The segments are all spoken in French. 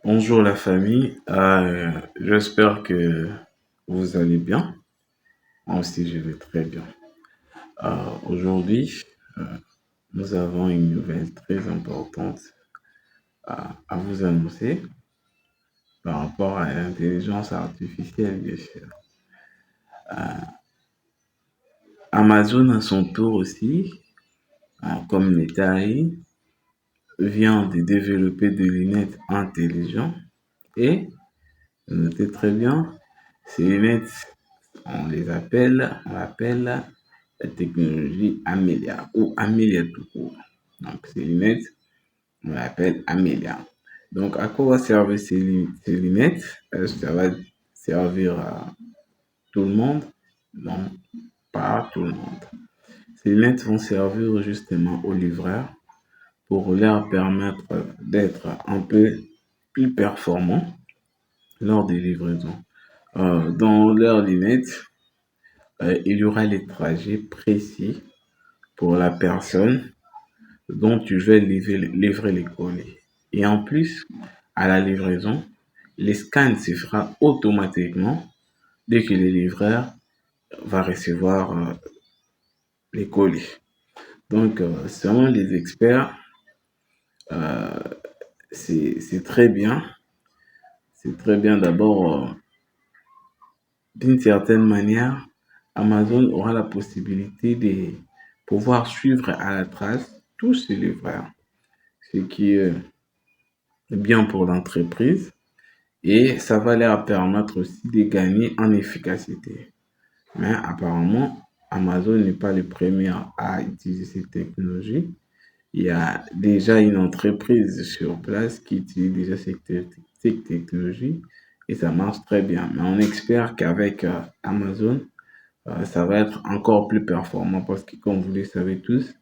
Bonjour la famille. J'espère que vous allez bien. Moi aussi, je vais très bien. Aujourd'hui, euh, nous avons une nouvelle très importante à vous annoncer par rapport à l'intelligence artificielle, bien sûr. Amazon, à son tour aussi, comme l'État vient de développer des lunettes intelligentes et, notez très bien, ces lunettes on l'appelle la technologie Amelia ou Amelia tout court. Donc, ces lunettes, on l'appelle Amelia. Donc, à quoi va servir ces lunettes? Est-ce que ça va servir à tout le monde? Non, pas à tout le monde. Ces lunettes vont servir justement aux livreurs pour leur permettre d'être un peu plus performants lors des livraisons. Dans leurs lunettes, il y aura les trajets précis pour la personne dont tu veux livrer les colis. Et en plus, à la livraison, les scans se fera automatiquement dès que le livreur va recevoir les colis. Donc, selon les experts, euh, c'est très bien. C'est très bien d'abord, d'une certaine manière, Amazon aura la possibilité de pouvoir suivre à la trace tous ses livreurs, ce qui est bien pour l'entreprise et ça va leur permettre aussi de gagner en efficacité. Mais apparemment, Amazon n'est pas le premier à utiliser cette technologie. Il y a déjà une entreprise sur place qui utilise déjà cette technologie et ça marche très bien. Mais on espère qu'avec Amazon, ça va être encore plus performant parce que, comme vous le savez tous,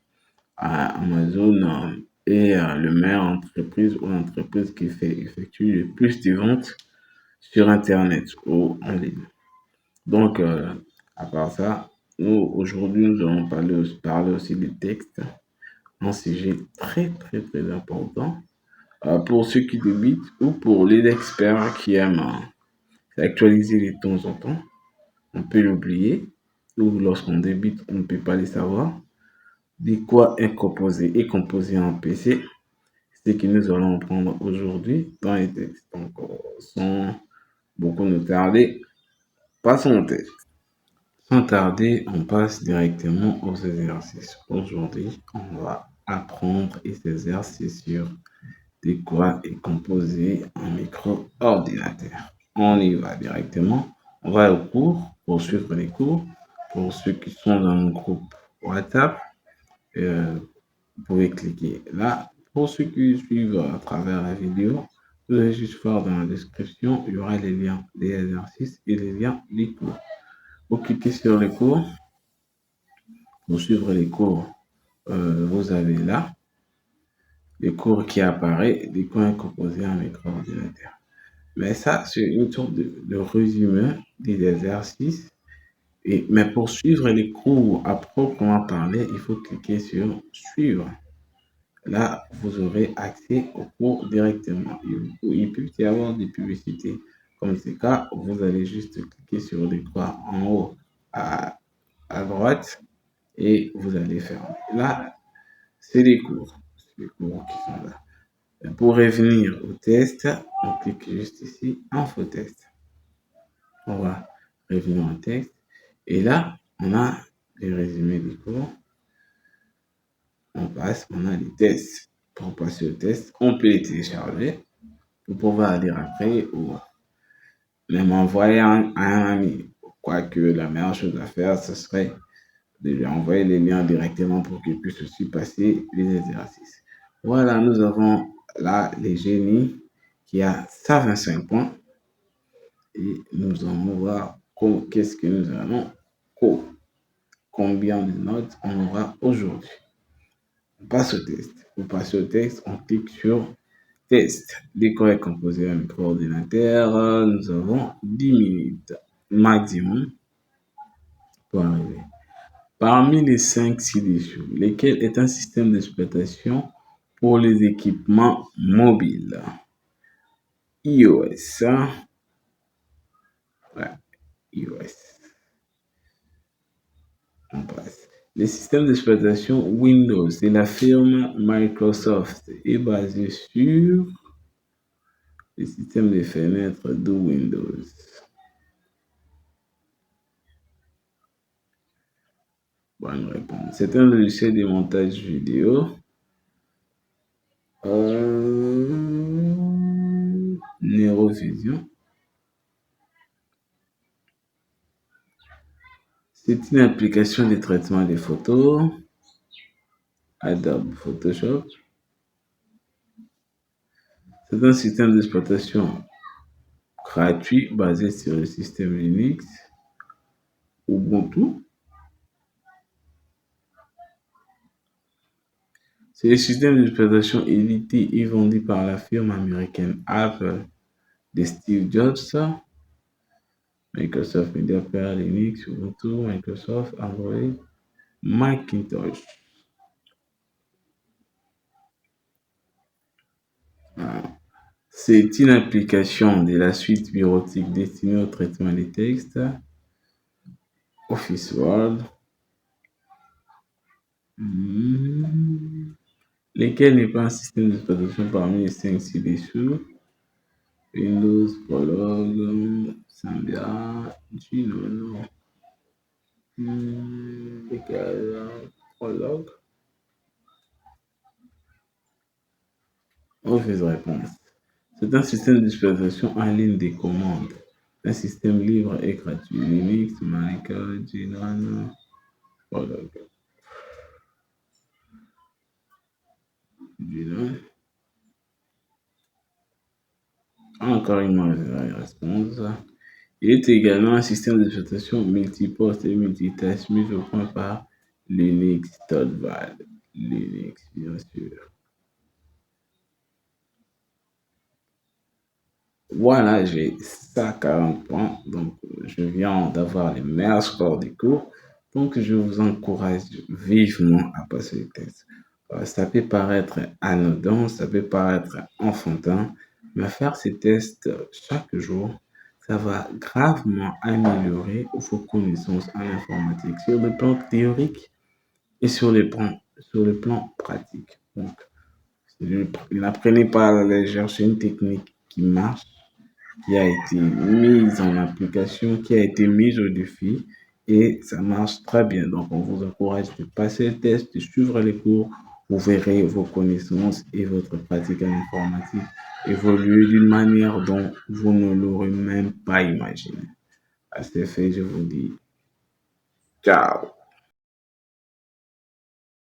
Amazon est le meilleur entreprise ou l'entreprise qui effectue le plus de ventes sur Internet ou en ligne. Donc, à part ça, nous, aujourd'hui, nous allons parler aussi des textes, un sujet très, très, très important pour ceux qui débutent ou pour les experts qui aiment s'actualiser de temps en temps. On peut l'oublier ou lorsqu'on débute, on ne peut pas les savoir. De quoi est composé en PC, c'est ce que nous allons prendre aujourd'hui dans les textes. Donc, sans beaucoup nous tarder, passons au texte. Sans tarder, on passe directement aux exercices. Aujourd'hui, on va apprendre et s'exercer sur de quoi est composé un micro-ordinateur. On y va directement. On va au cours pour suivre les cours. Pour ceux qui sont dans le groupe WhatsApp, vous pouvez cliquer là. Pour ceux qui suivent à travers la vidéo, vous allez juste voir dans la description, il y aura les liens des exercices et les liens des cours. Vous cliquez sur les cours, pour suivre les cours, vous avez là les cours qui apparaissent, des cours composés en micro-ordinateur. Mais ça, c'est une sorte de résumé des exercices. Mais pour suivre les cours à proprement parler, il faut cliquer sur suivre. Là, vous aurez accès au cours directement. Il peut y avoir des publicités. Comme c'est le cas, vous allez juste cliquer sur l'écran en haut à droite et vous allez fermer. Là, c'est les cours. C'est les cours qui sont là. Et pour revenir au test, on clique juste ici, Info test. On va revenir au texte. Et là, on a les résumés des cours. On a les tests. Pour passer au test, on peut les télécharger pour pouvoir lire après ou même envoyer à un ami. Quoique la meilleure chose à faire, ce serait de lui envoyer les liens directement pour qu'il puisse aussi passer les exercices. Voilà, nous avons là les génies qui a 125 points et nous allons voir qu'est-ce que nous allons, combien de notes on aura aujourd'hui. On passe au test. Pour passer au test, on clique sur test. Dès qu'on est composé un micro-ordinateur, nous avons 10 minutes maximum pour arriver. Parmi les 5 ci-dessous, lesquels est un système d'exploitation pour les équipements mobiles? iOS, hein. Ouais, iOS. On passe. Le système d'exploitation Windows de la firme Microsoft est basé sur le système de fenêtres de Windows. Bonne réponse. C'est un logiciel de montage vidéo. Neurovision. C'est une application de traitement des photos. Adobe Photoshop. C'est un système d'exploitation gratuit basé sur le système Linux. Ubuntu. C'est le système d'exploitation édité et vendu par la firme américaine Apple de Steve Jobs. Microsoft Media Player, Linux, Ubuntu, Microsoft, Android, Macintosh. C'est une application de la suite bureautique destinée au traitement des textes. Office Word. Lesquels n'est pas un système d'exploitation parmi les 5 ci-dessous? Windows, Prolog, Symbian, Gnome. Prolog. Mauvaise réponse. C'est un système d'exploitation en ligne des commandes. Un système libre et gratuit. Linux, Mac, Gnome, Prolog. Gnome. Encore une mauvaise réponse. Il est également un système d'exploitation multiposte et multitâche mis au point par Linux Torvald. Linux, bien sûr. Voilà, j'ai 140 points. Donc, je viens d'avoir les meilleurs scores du cours. Donc, je vous encourage vivement à passer le test. Ça peut paraître anodin, ça peut paraître enfantin, mais faire ces tests chaque jour, ça va gravement améliorer vos connaissances en informatique sur le plan théorique et sur le plan pratique. Donc, n'apprenez pas à la légère, c'est une technique qui marche, qui a été mise en application, qui a été mise au défi et ça marche très bien. Donc, on vous encourage de passer le test, de suivre les cours. Vous verrez vos connaissances et votre pratique en informatique évoluer d'une manière dont vous ne l'aurez même pas imaginé. À ce fait, je vous dis ciao.